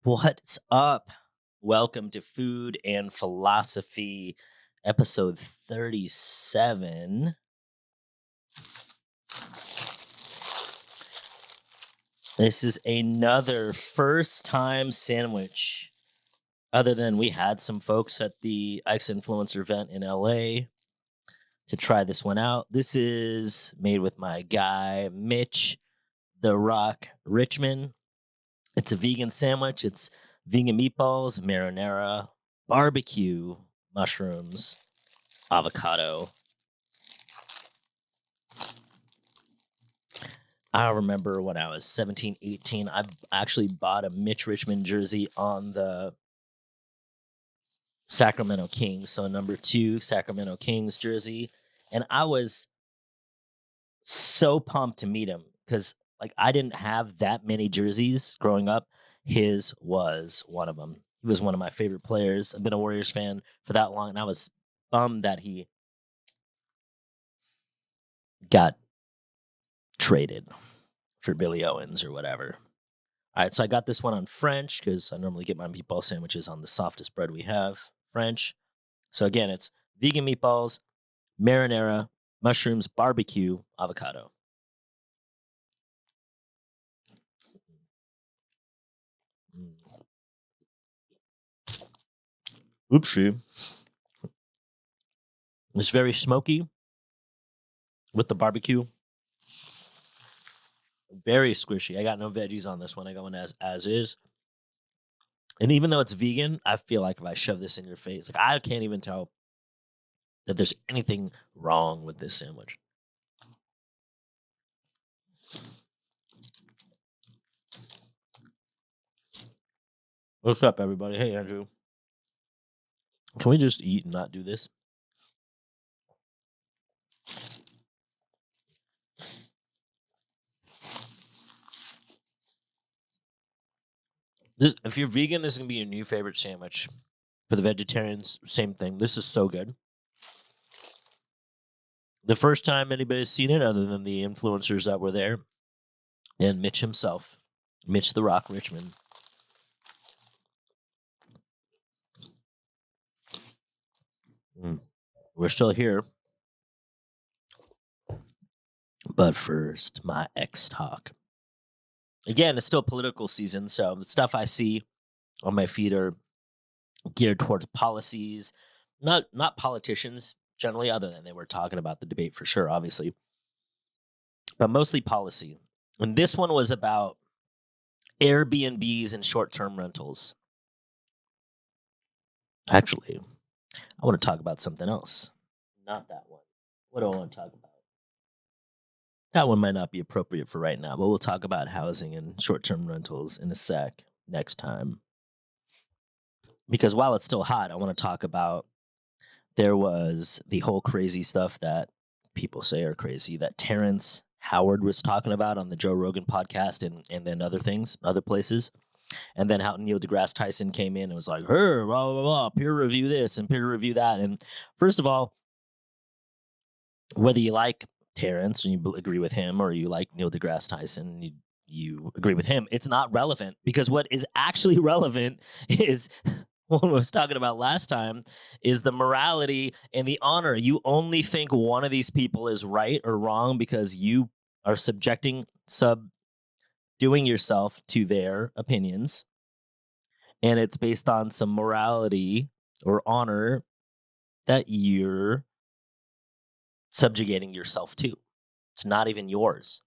What's up? Welcome to Food and Philosophy, episode 37. This is another first time sandwich. Other than we had some folks at the X Influencer event in LA to try this one out. This is made with my guy, Mitch, the Rock Richmond. It's a vegan sandwich. It's vegan meatballs, marinara, barbecue, mushrooms, avocado. I remember when I was 17, 18, I actually bought a Mitch Richmond jersey on the Sacramento Kings. So number 2 Sacramento Kings jersey. And I was so pumped to meet him because I didn't have that many jerseys growing up. His was one of them. He was one of my favorite players. I've been a Warriors fan for that long, and I was bummed that he got traded for Billy Owens or whatever. All right, so I got this one on French because I normally get my meatball sandwiches on the softest bread we have, French. So again, it's vegan meatballs, marinara, mushrooms, barbecue, avocado. Oopsie. It's very smoky with the barbecue. Very squishy. I got no veggies on this one. I got one as is. And even though it's vegan, I feel like if I shove this in your face, I can't even tell that there's anything wrong with this sandwich. What's up, everybody? Hey, Andrew. Can we just eat and not do this? If you're vegan, this is going to be your new favorite sandwich. For the vegetarians, same thing. This is so good. The first time anybody's seen it, other than the influencers that were there, and Mitch himself, Mitch the Rock Richmond. We're still here. But first, my X talk. Again, it's still political season, so the stuff I see on my feed are geared towards policies, not politicians generally, other than they were talking about the debate for sure, obviously, but mostly policy. And this one was about Airbnbs and short-term rentals. Actually, I want to talk about something else. Not that one. What do I want to talk about? That one might not be appropriate for right now, but we'll talk about housing and short-term rentals in a sec next time. Because while it's still hot, I want to talk about there was the whole crazy stuff that people say are crazy that Terrence Howard was talking about on the Joe Rogan podcast and then other things, other places. And then how Neil deGrasse Tyson came in and was like, hey, blah, blah, blah, peer review this and peer review that. And first of all, whether you like Terrence and you agree with him or you like Neil deGrasse Tyson, you agree with him, it's not relevant because what is actually relevant is what I was talking about last time is the morality and the honor. You only think one of these people is right or wrong because you are subduing yourself to their opinions. And it's based on some morality or honor that you're subjugating yourself to. It's not even yours.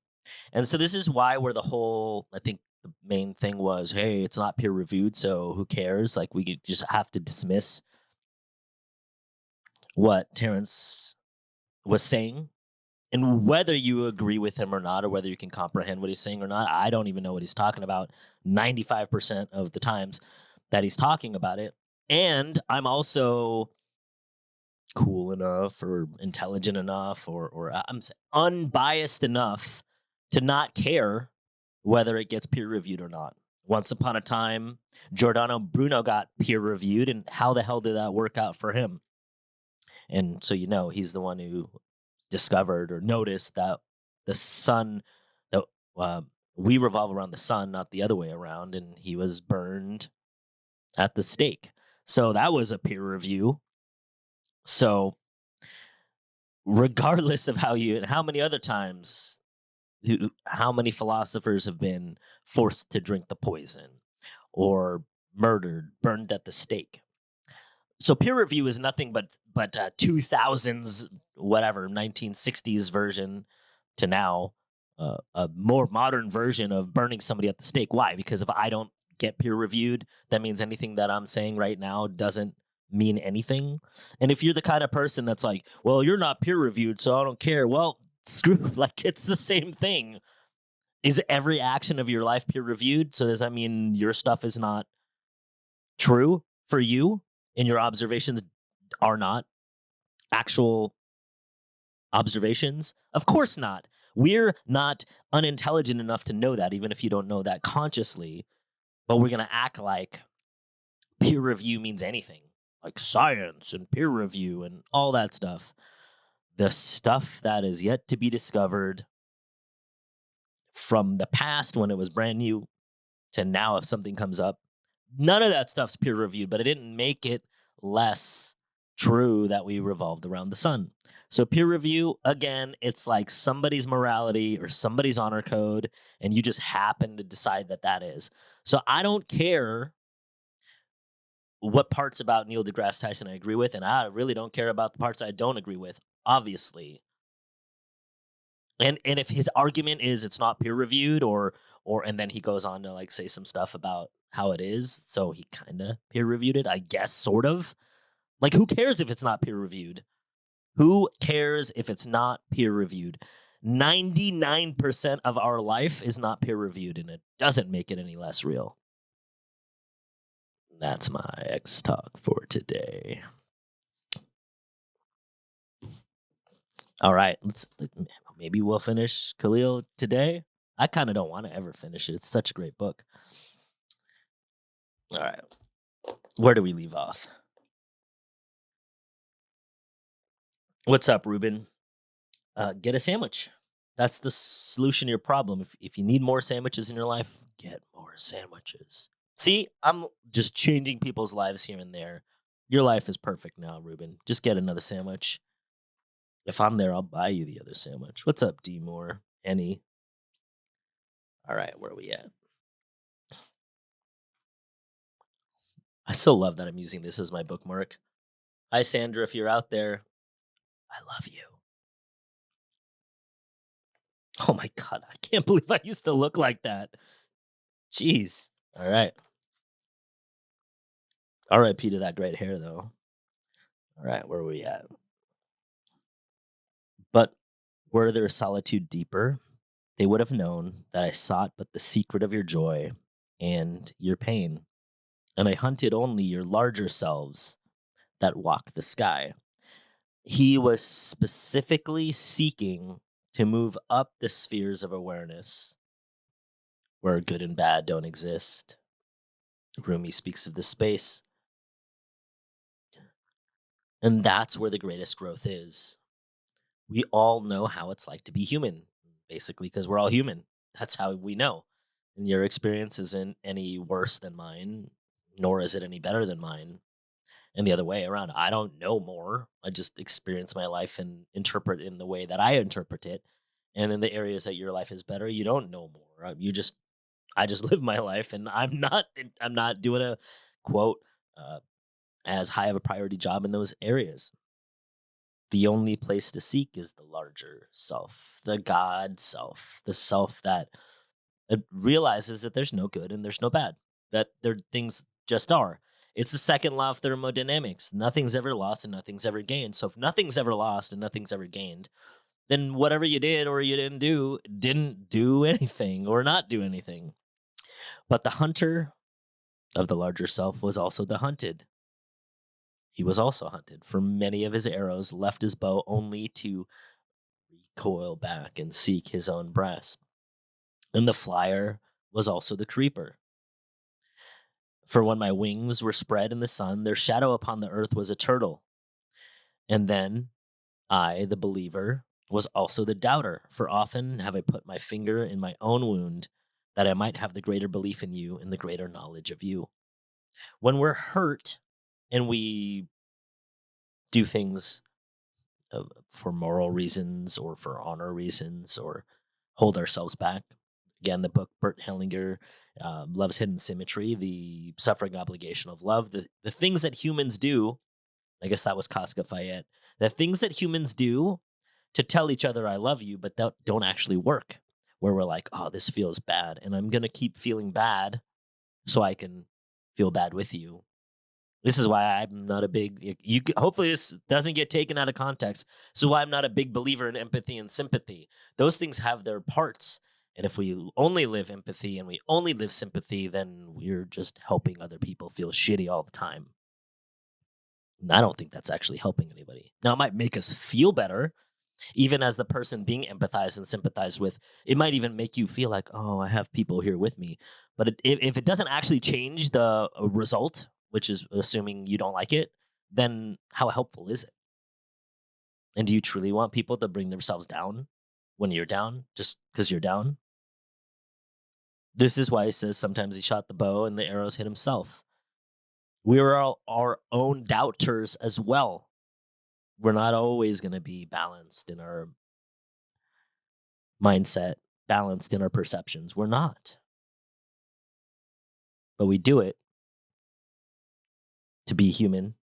And so this is why where the whole, I think the main thing was, hey, it's not peer reviewed, so who cares? Like we just have to dismiss what Terrence was saying. And whether you agree with him or not, or whether you can comprehend what he's saying or not, I don't even know what he's talking about 95% of the times that he's talking about it. And I'm also cool enough or intelligent enough or I'm unbiased enough to not care whether it gets peer reviewed or not. Once upon a time, Giordano Bruno got peer reviewed, and how the hell did that work out for him? And so he's the one who discovered or noticed that the sun, the We revolve around the sun, not the other way around, and he was burned at the stake. So that was a peer review. So regardless of how you and how many other times how many philosophers have been forced to drink the poison or murdered, burned at the stake. So peer review is nothing but 2000s whatever 1960s version to now a more modern version of burning somebody at the stake. Why? Because if I don't get peer reviewed, that means anything that I'm saying right now doesn't mean anything. And if you're the kind of person that's like, well, you're not peer reviewed, so I don't care. Well, screw, like it's the same thing. Is every action of your life peer reviewed? So does that mean your stuff is not true for you and your observations are not actual observations? Of course not. We're not unintelligent enough to know that, even if you don't know that consciously, but we're going to act like peer review means anything, like science and peer review and all that stuff. The stuff that is yet to be discovered from the past when it was brand new to now, if something comes up, none of that stuff's peer reviewed, but it didn't make it less true that we revolved around the sun. So peer review, again, it's like somebody's morality or somebody's honor code, and you just happen to decide that that is. So I don't care what parts about Neil deGrasse Tyson I agree with, and I really don't care about the parts I don't agree with, obviously. And if his argument is it's not peer reviewed or and then he goes on to like say some stuff about how it is, so he kind of peer reviewed it, I guess, sort of. Like who cares if it's not peer reviewed? Who cares if it's not peer reviewed? 99% of our life is not peer reviewed and it doesn't make it any less real. That's my X talk for today. All right, maybe we'll finish Khalil today. I kind of don't want to ever finish it. It's such a great book. All right, where do we leave off? What's up, Ruben? Get a sandwich. That's the solution to your problem. If you need more sandwiches in your life, get more sandwiches. See, I'm just changing people's lives here and there. Your life is perfect now, Ruben. Just get another sandwich. If I'm there, I'll buy you the other sandwich. What's up, D Moore? Any? All right, where are we at? I so love that I'm using this as my bookmark. Hi, Sandra, if you're out there, I love you. Oh my God, I can't believe I used to look like that. Jeez. All right. RIP to that great hair, though. All right, where are we at? But were their solitude deeper, they would have known that I sought but the secret of your joy and your pain, and I hunted only your larger selves that walk the sky. He was specifically seeking to move up the spheres of awareness where good and bad don't exist. Rumi speaks of this space. And that's where the greatest growth is. We all know how it's like to be human, basically, because we're all human. That's how we know. And your experience isn't any worse than mine, nor is it any better than mine. And the other way around, I don't know more. I just experience my life and interpret in the way that I interpret it. And in the areas that your life is better, you don't know more. I just live my life, and I'm not doing a quote uh, as high of a priority job in those areas. The only place to seek is the larger self, the God self, the self that realizes that there's no good and there's no bad, that there things just are. It's the second law of thermodynamics. Nothing's ever lost and nothing's ever gained. So if nothing's ever lost and nothing's ever gained, then whatever you did or you didn't do anything or not do anything. But the hunter of the larger self was also the hunted. He was also hunted, for many of his arrows left his bow only to recoil back and seek his own breast. And the flyer was also the creeper. For when my wings were spread in the sun, their shadow upon the earth was a turtle. And then I, the believer, was also the doubter, for often have I put my finger in my own wound that I might have the greater belief in you and the greater knowledge of you. When we're hurt and we do things for moral reasons or for honor reasons or hold ourselves back. Again, the book Bert Hellinger, Love's Hidden Symmetry, the suffering obligation of love, the things that humans do. I guess that was Casca Fayette. The things that humans do to tell each other I love you, but don't actually work. Where we're like, oh, this feels bad, and I'm gonna keep feeling bad so I can feel bad with you. This is why I'm not a big. Hopefully this doesn't get taken out of context. So why I'm not a big believer in empathy and sympathy. Those things have their parts, and if we only live empathy and we only live sympathy, then we're just helping other people feel shitty all the time. And I don't think that's actually helping anybody. Now it might make us feel better, even as the person being empathized and sympathized with. It might even make you feel like, oh, I have people here with me. But if it doesn't actually change the result, which is assuming you don't like it, then how helpful is it? And do you truly want people to bring themselves down when you're down, just because you're down? This is why he says sometimes he shot the bow and the arrows hit himself. We are all our own doubters as well. We're not always going to be balanced in our mindset, balanced in our perceptions. We're not. But we do it to be human.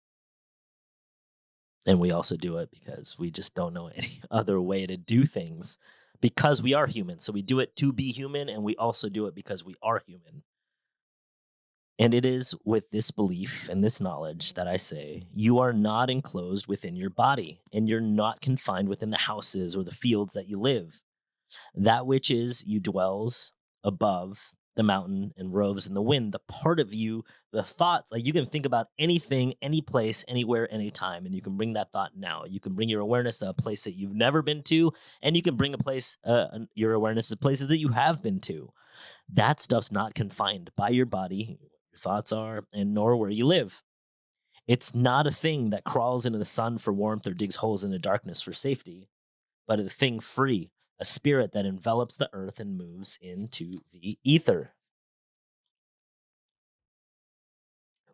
And we also do it because we just don't know any other way to do things because we are human. So we do it to be human, and we also do it because we are human. And it is with this belief and this knowledge that I say, you are not enclosed within your body, and you're not confined within the houses or the fields that you live. That which is you dwells above the mountain and roves in the wind. The part of you, the thoughts, like you can think about anything, any place, anywhere, anytime, and you can bring that thought now. You can bring your awareness to a place that you've never been to, and you can bring your awareness to places that you have been to. That stuff's not confined by your body, your thoughts are, and nor where you live. It's not a thing that crawls into the sun for warmth or digs holes in the darkness for safety, but a thing free, a spirit that envelops the earth and moves into the ether.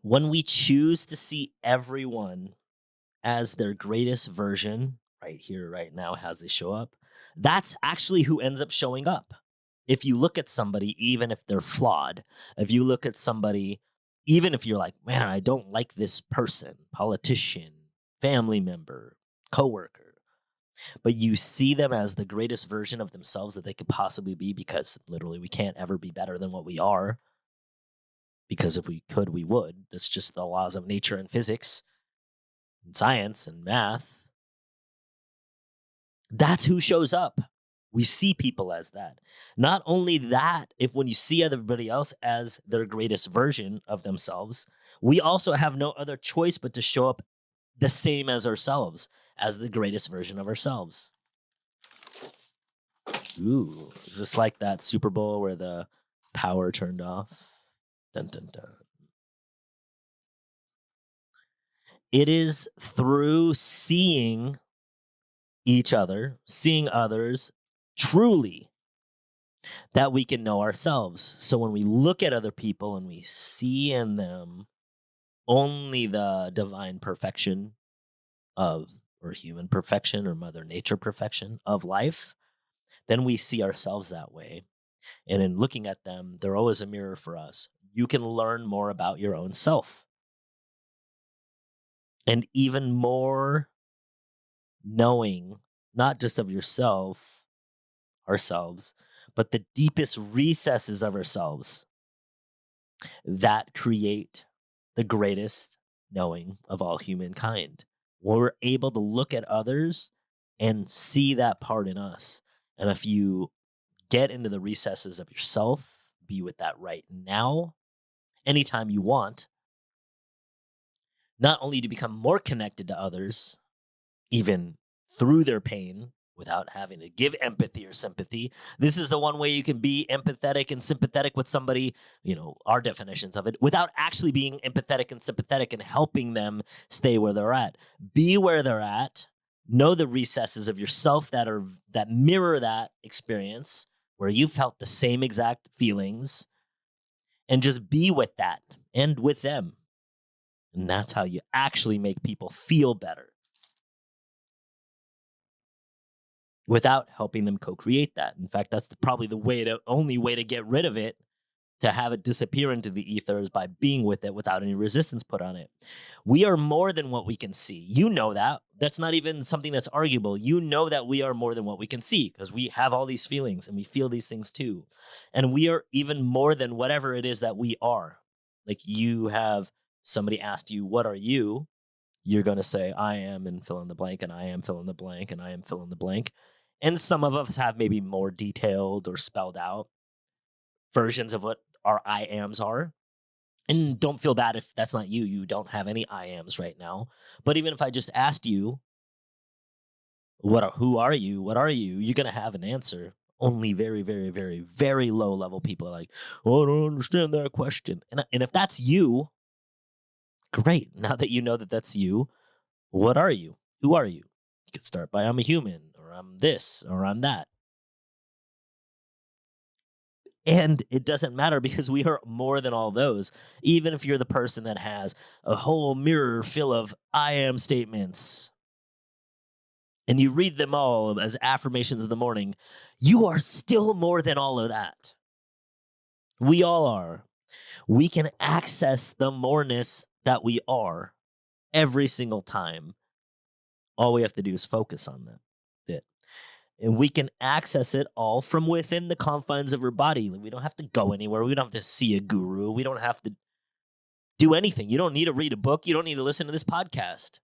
When we choose to see everyone as their greatest version, right here, right now, as they show up, that's actually who ends up showing up. If you look at somebody, even if they're flawed, if you look at somebody, even if you're like, man, I don't like this person, politician, family member, coworker, but you see them as the greatest version of themselves that they could possibly be, because literally we can't ever be better than what we are, because if we could, we would. That's just the laws of nature and physics and science and math. That's who shows up. We see people as that. Not only that, if when you see everybody else as their greatest version of themselves, we also have no other choice but to show up the same as ourselves, as the greatest version of ourselves. Ooh, is this like that Super Bowl where the power turned off? Dun, dun, dun. It is through seeing each other, seeing others truly, that we can know ourselves. So when we look at other people and we see in them only the divine perfection of, or human perfection, or Mother Nature perfection of life, then we see ourselves that way. And in looking at them, they're always a mirror for us. You can learn more about your own self. And even more knowing, not just of yourself, ourselves, but the deepest recesses of ourselves that create the greatest knowing of all humankind. When we're able to look at others and see that part in us. And if you get into the recesses of yourself, be with that right now, anytime you want, not only to become more connected to others, even through their pain, without having to give empathy or sympathy. This is the one way you can be empathetic and sympathetic with somebody, our definitions of it, without actually being empathetic and sympathetic and helping them stay where they're at. Be where they're at. Know the recesses of yourself that mirror that experience, where you felt the same exact feelings and just be with that and with them. And that's how you actually make people feel better without helping them co-create that. In fact, that's probably the only way to get rid of it, to have it disappear into the ether, is by being with it without any resistance put on it. We are more than what we can see. You know that. That's not even something that's arguable. You know that we are more than what we can see because we have all these feelings and we feel these things too. And we are even more than whatever it is that we are. Like, you have somebody asked you, what are you? You're going to say, I am, and fill in the blank, and I am fill in the blank, and I am fill in the blank. And some of us have maybe more detailed or spelled out versions of what our I ams are. And don't feel bad if that's not you. You don't have any I ams right now. But even if I just asked you, who are you? What are you? You're going to have an answer. Only very, very, very, very low level people are like, oh, I don't understand that question. And if that's you, great. Now that you know that that's you, what are you? Who are you? You could start by, I'm a human, or I'm this, or I'm that. And it doesn't matter because we are more than all those. Even if you're the person that has a whole mirror full of I am statements and you read them all as affirmations in the morning, you are still more than all of that. We all are. We can access the moreness that we are every single time. All we have to do is focus on that. And we can access it all from within the confines of our body. We don't have to go anywhere. We don't have to see a guru. We don't have to do anything. You don't need to read a book. You don't need to listen to this podcast.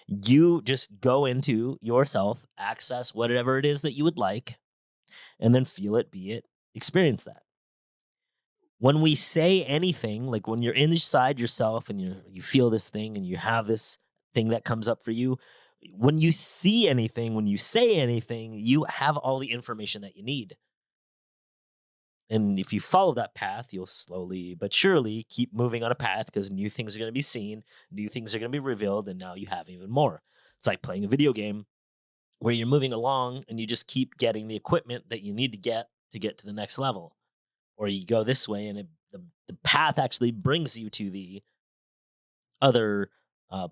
You just go into yourself, access whatever it is that you would like, and then feel it, be it, experience that. When we say anything, like when you're inside yourself and you feel this thing and you have this thing that comes up for you, when you see anything, when you say anything, you have all the information that you need. And if you follow that path, you'll slowly but surely keep moving on a path because new things are going to be seen, new things are going to be revealed, and now you have even more. It's like playing a video game where you're moving along and you just keep getting the equipment that you need to get to the next level. Or you go this way and the path actually brings you to the other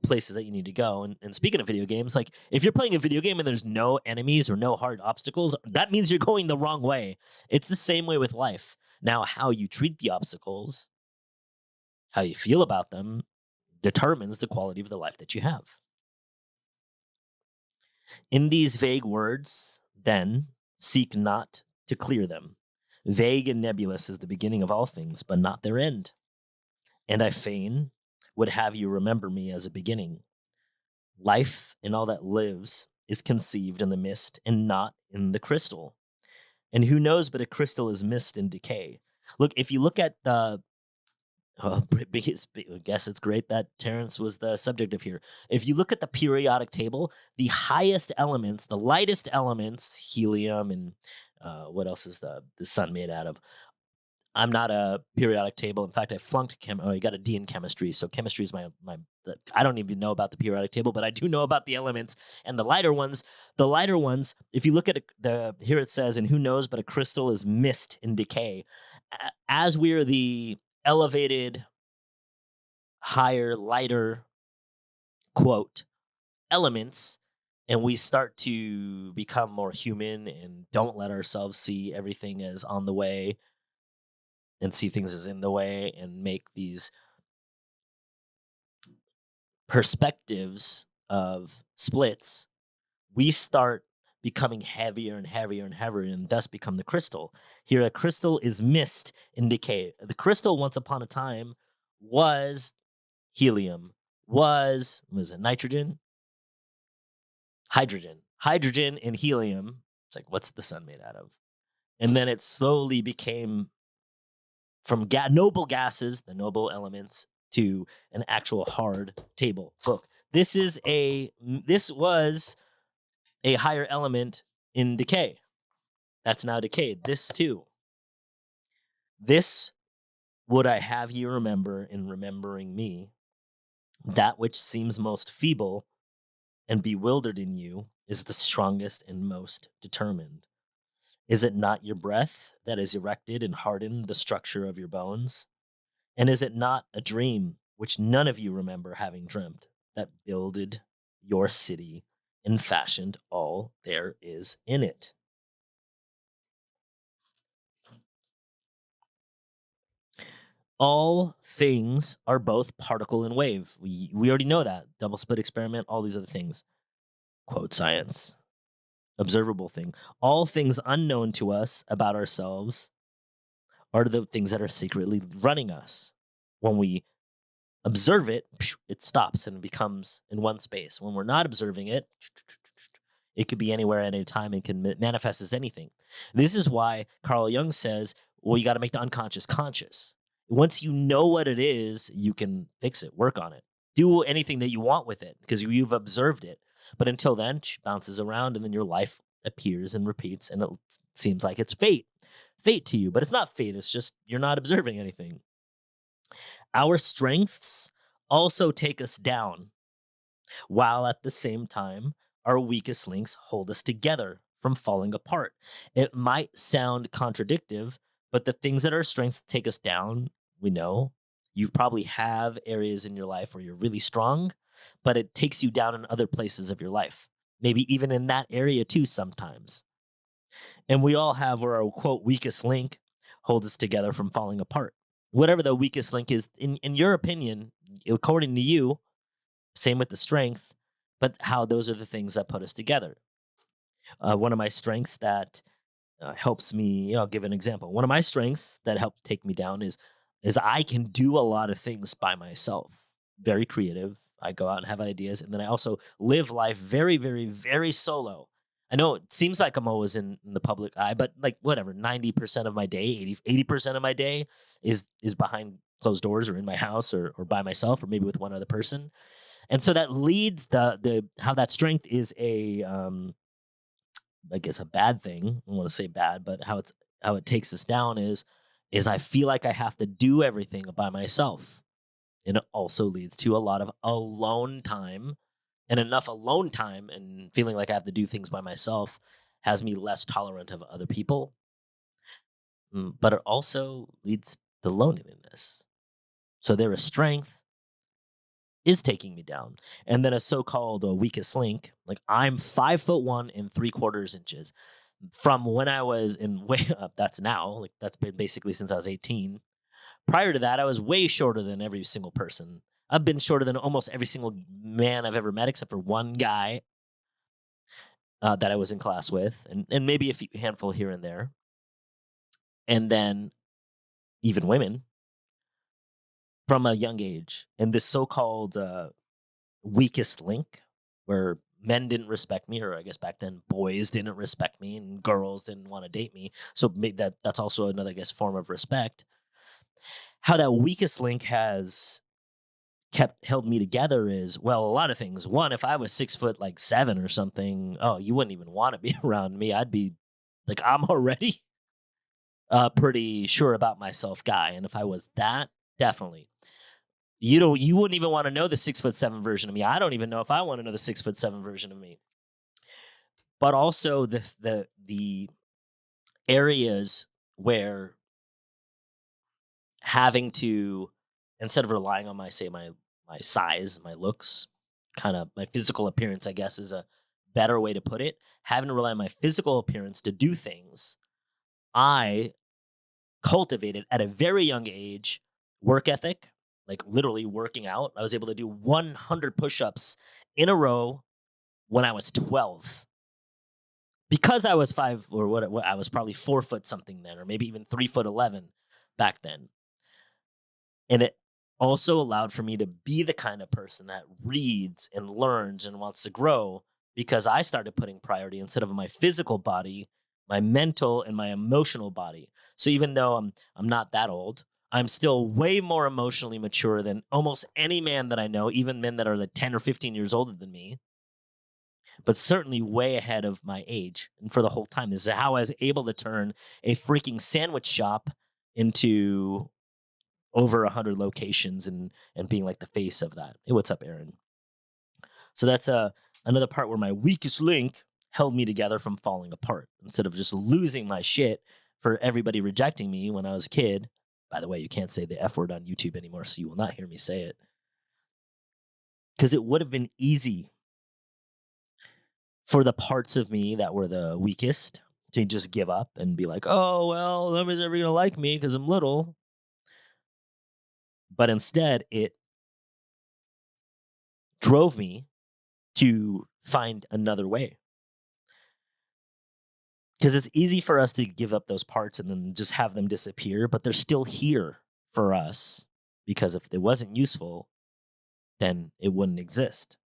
places that you need to go. And speaking of video games, like if you're playing a video game and there's no enemies or no hard obstacles, that means you're going the wrong way. It's the same way with life. Now, how you treat the obstacles, how you feel about them, determines the quality of the life that you have. In these vague words, then, seek not to clear them. Vague and nebulous is the beginning of all things, but not their end. And I fain would have you remember me as a beginning. Life and all that lives is conceived in the mist and not in the crystal. And who knows but a crystal is mist and decay. Look, if you look at the I guess it's great that Terrence was the subject of here. If you look at the periodic table, the highest elements, the lightest elements, helium and what else is the sun made out of? I'm not a periodic table. In fact, I flunked I got a D in chemistry. So chemistry is my I don't even know about the periodic table, but I do know about the elements and the lighter ones. The lighter ones, if you look at here it says, and who knows, but a crystal is mist in decay. As we're the elevated, higher, lighter, quote, elements, and we start to become more human and don't let ourselves see everything as on the way and see things as in the way and make these perspectives of splits, we start becoming heavier and heavier and heavier and thus become the crystal. Here, a crystal is mist in decay. The crystal, once upon a time, was helium, was it nitrogen? Hydrogen and helium. It's like, what's the sun made out of? And then it slowly became from noble gases, the noble elements, to an actual hard table book. This was a higher element in decay. That's now decayed. This too. This would I have you remember in remembering me, that which seems most feeble and bewildered in you is the strongest and most determined. Is it not your breath that has erected and hardened the structure of your bones? And is it not a dream which none of you remember having dreamt that builded your city and fashioned all there is in it? All things are both particle and wave. We already know that. Double slit experiment, all these other things. Quote science. Observable thing. All things unknown to us about ourselves are the things that are secretly running us. When we observe it, it stops and becomes in one space. When we're not observing it, it could be anywhere at any time and can manifest as anything. This is why Carl Jung says, well, you got to make the unconscious conscious. Once you know what it is, you can fix it, work on it, do anything that you want with it because you've observed it. But until then, it bounces around and then your life appears and repeats and it seems like it's fate to you, but it's not fate. It's just you're not observing anything. Our strengths also take us down, while at the same time, our weakest links hold us together from falling apart. It might sound contradictive, but the things that are strengths take us down, we know. You probably have areas in your life where you're really strong, but it takes you down in other places of your life. Maybe even in that area too, sometimes. And we all have where our quote weakest link holds us together from falling apart. Whatever the weakest link is, in your opinion, according to you, same with the strength, but how those are the things that put us together. One of my strengths that helps me, I'll give an example. One of my strengths that helped take me down is I can do a lot of things by myself. Very creative. I go out and have ideas, and then I also live life very, very, very solo. I know it seems like I'm always in the public eye, but like whatever, 90% of my day, 80% of my day is behind closed doors or in my house or by myself or maybe with one other person. And so that leads the how that strength is a I guess a bad thing. I don't want to say bad, but how it takes us down is I feel like I have to do everything by myself. And it also leads to a lot of alone time, and enough alone time and feeling like I have to do things by myself has me less tolerant of other people. But it also leads to loneliness. So there is strength is taking me down. And then a so-called weakest link, like I'm 5'1" and 3/4 inches. From when I was in way up, that's now, like that's been basically since I was 18. Prior to that, I was way shorter than every single person. I've been shorter than almost every single man I've ever met, except for one guy that I was in class with, and maybe a handful here and there. And then even women from a young age. And this so-called weakest link where men didn't respect me, or I guess back then boys didn't respect me and girls didn't want to date me. So that's also another, I guess, form of respect. How that weakest link has kept held me together is, well, a lot of things. One, if I was 6 foot like 7 or something, oh, you wouldn't even want to be around me. I'd be like, I'm already pretty sure about myself guy. And if I was that, definitely. You wouldn't even want to know the 6'7" version of me. I don't even know if I want to know the 6'7" version of me. But also the areas where having to, instead of relying on my size, my looks, kind of my physical appearance, I guess is a better way to put it. Having to rely on my physical appearance to do things, I cultivated at a very young age work ethic, like literally working out. I was able to do 100 push-ups in a row when I was 12. Because I was five or what I was probably 4 foot something then, or maybe even 3'11" back then. And it also allowed for me to be the kind of person that reads and learns and wants to grow because I started putting priority instead of my physical body, my mental and my emotional body. So even though I'm not that old, I'm still way more emotionally mature than almost any man that I know, even men that are like 10 or 15 years older than me, but certainly way ahead of my age. And for the whole time, this is how I was able to turn a freaking sandwich shop into over 100 locations and being like the face of that. Hey, what's up, Aaron? So that's another part where my weakest link held me together from falling apart instead of just losing my shit for everybody rejecting me when I was a kid. By the way, you can't say the F word on YouTube anymore, so you will not hear me say it. Because it would have been easy for the parts of me that were the weakest to just give up and be like, oh, well, nobody's ever going to like me because I'm little. But instead, it drove me to find another way. Because it's easy for us to give up those parts and then just have them disappear, but they're still here for us because if it wasn't useful, then it wouldn't exist.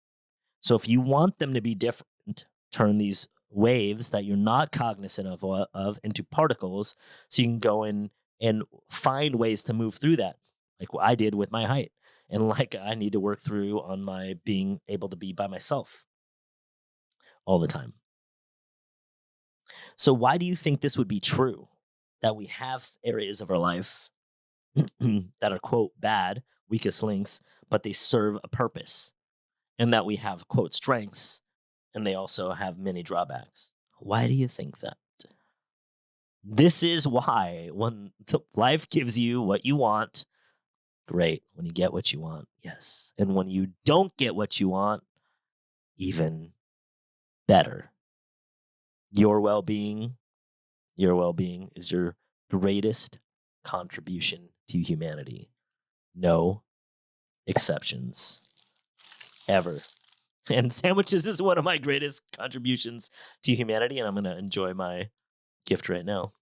So if you want them to be different, turn these waves that you're not cognizant of into particles so you can go in and find ways to move through that, like what I did with my height and like I need to work through on my being able to be by myself all the time. So why do you think this would be true? That we have areas of our life that are, quote, bad, weakest links, but they serve a purpose. And that we have, quote, strengths, and they also have many drawbacks. Why do you think that? This is why when life gives you what you want, great. When you get what you want, yes. And when you don't get what you want, even better. Your well-being is your greatest contribution to humanity. No exceptions. Ever. And sandwiches is one of my greatest contributions to humanity, and I'm going to enjoy my gift right now.